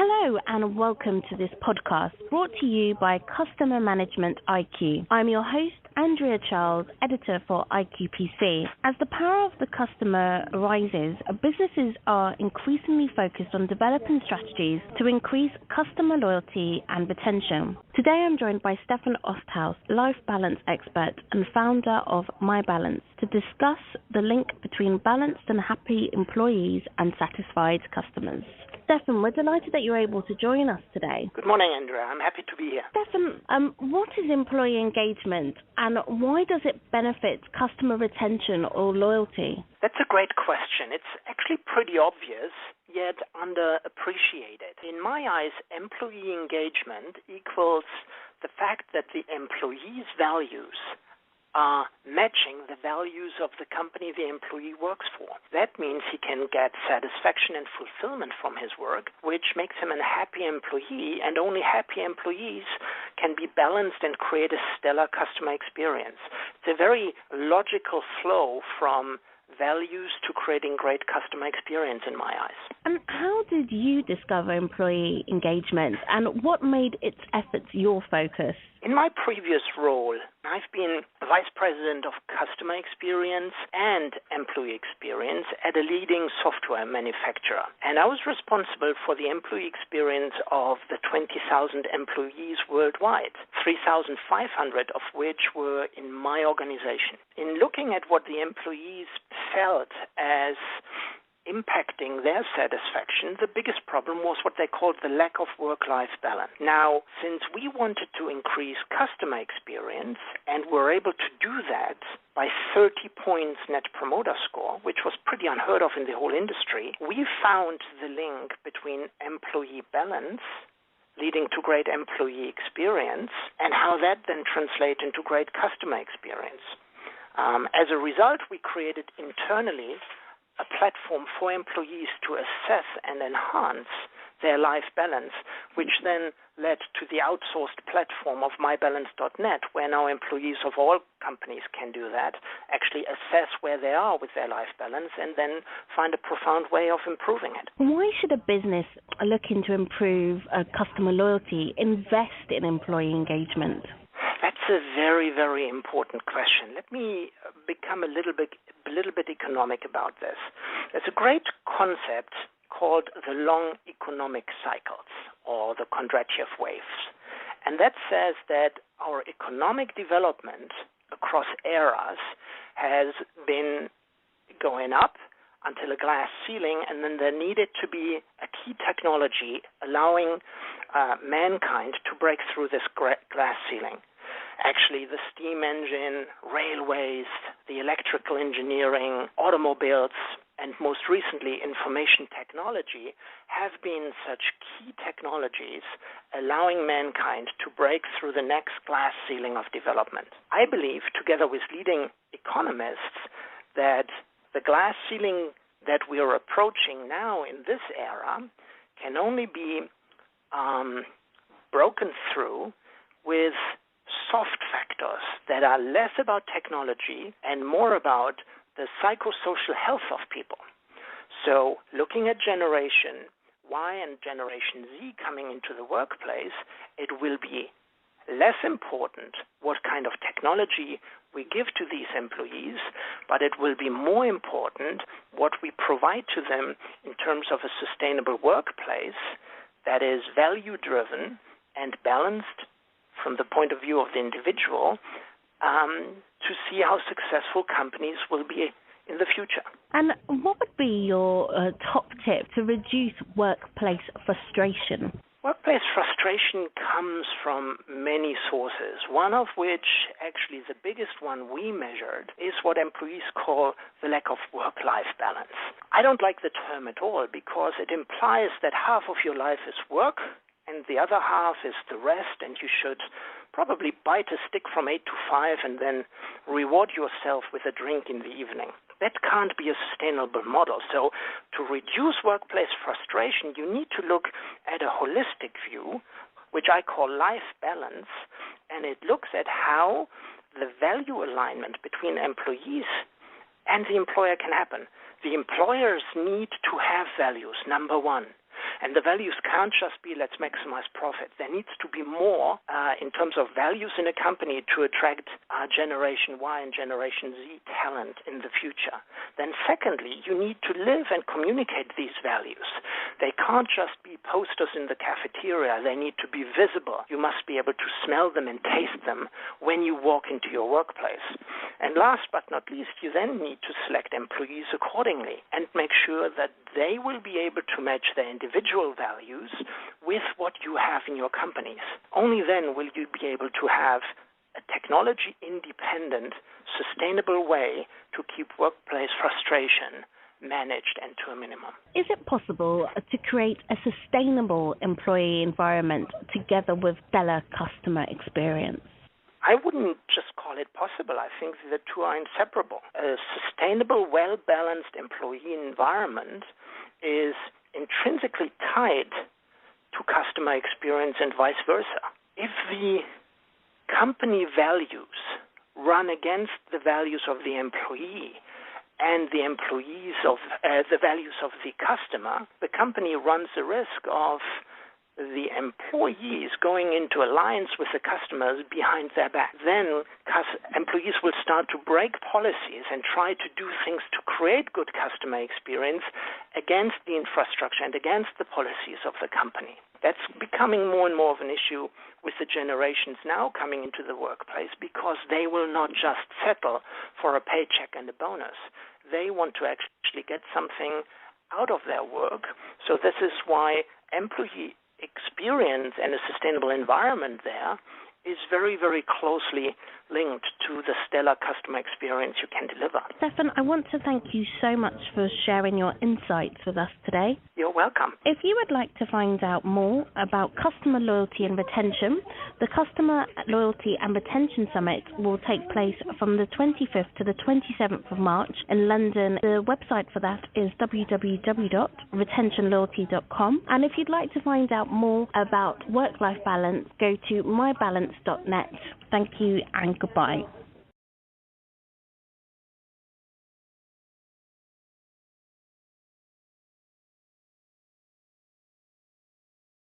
Hello and welcome to this podcast brought to you by Customer Management IQ. I'm your host, Andrea Charles, editor for IQPC. As the power of the customer rises, businesses are increasingly focused on developing strategies to increase customer loyalty and retention. Today I'm joined by Stefan Osthaus, life balance expert and founder of mybalance, to discuss the link between balanced and happy employees and satisfied customers. Stefan, we're delighted that you're able to join us today. Good morning, Andrea. I'm happy to be here. Stefan, what is employee engagement and why does it benefit customer retention or loyalty? That's a great question. It's actually pretty obvious, yet underappreciated. In my eyes, employee engagement equals the fact that the employee's values are matching the values of the company the employee works for. That means he can get satisfaction and fulfillment from his work, which makes him a happy employee, and only happy employees can be balanced and create a stellar customer experience. It's a very logical flow from values to creating great customer experience in my eyes. And how did you discover employee engagement and what made its efforts your focus? In my previous role, I've been Vice President of Customer Experience and Employee Experience at a leading software manufacturer. And I was responsible for the employee experience of the 20,000 employees worldwide, 3,500 of which were in my organization. In looking at what the employees felt as impacting their satisfaction, the biggest problem was what they called the lack of work-life balance. Now, since we wanted to increase customer experience and were able to do that by 30 points net promoter score, which was pretty unheard of in the whole industry, we found the link between employee balance leading to great employee experience and how that then translates into great customer experience. As a result, we created internally a platform for employees to assess and enhance their life balance, which then led to the outsourced platform of mybalance.net, where now employees of all companies can do that, actually assess where they are with their life balance and then find a profound way of improving it. Why should a business looking to improve customer loyalty invest in employee engagement? That's a very, very important question. Let me become a little bit economic about this. There's a great concept called the long economic cycles, or the Kondratiev waves. And that says that our economic development across eras has been going up until a glass ceiling, and then there needed to be a key technology allowing mankind to break through this glass ceiling. Actually, the steam engine, railways, the electrical engineering, automobiles, and most recently information technology have been such key technologies allowing mankind to break through the next glass ceiling of development. I believe, together with leading economists, that the glass ceiling that we are approaching now in this era can only be broken through with soft factors that are less about technology and more about the psychosocial health of people. So looking at Generation Y and Generation Z coming into the workplace, it will be less important what kind of technology we give to these employees, but it will be more important what we provide to them in terms of a sustainable workplace that is value-driven and balanced from the point of view of the individual, to see how successful companies will be in the future. And what would be your top tip to reduce workplace frustration? Workplace frustration comes from many sources, one of which, actually the biggest one we measured, is what employees call the lack of work-life balance. I don't like the term at all because it implies that half of your life is work and the other half is the rest, and you should probably bite a stick from 8 to 5 and then reward yourself with a drink in the evening. That can't be a sustainable model. So to reduce workplace frustration, you need to look at a holistic view, which I call life balance, and it looks at how the value alignment between employees and the employer can happen. The employers need to have values, number one. And the values can't just be let's maximize profit. There needs to be more in terms of values in a company to attract Generation Y and Generation Z talent in the future. Then secondly, you need to live and communicate these values. They can't just be posters in the cafeteria. They need to be visible. You must be able to smell them and taste them when you walk into your workplace. And last but not least, you then need to select employees accordingly and make sure that they will be able to match their individual values with what you have in your companies. Only then will you be able to have a technology-independent, sustainable way to keep workplace frustration managed and to a minimum. Is it possible to create a sustainable employee environment together with stellar customer experience? I wouldn't just call it possible. I think the two are inseparable. A sustainable, well-balanced employee environment is intrinsically tied to customer experience and vice versa. If the company values run against the values of the employee and the employees of the values of the customer, the company runs the risk of the employees going into alliance with the customers behind their back. Then employees will start to break policies and try to do things to create good customer experience against the infrastructure and against the policies of the company. That's becoming more and more of an issue with the generations now coming into the workplace, because they will not just settle for a paycheck and a bonus. They want to actually get something out of their work. So this is why employee experience and a sustainable environment there is very, very closely linked to the stellar customer experience you can deliver. Stefan, I want to thank you so much for sharing your insights with us today. You're welcome. If you would like to find out more about customer loyalty and retention, the Customer Loyalty and Retention Summit will take place from the 25th to the 27th of March in London. The website for that is www.retentionloyalty.com. And if you'd like to find out more about work-life balance, go to mybalance.net. Thank you and goodbye.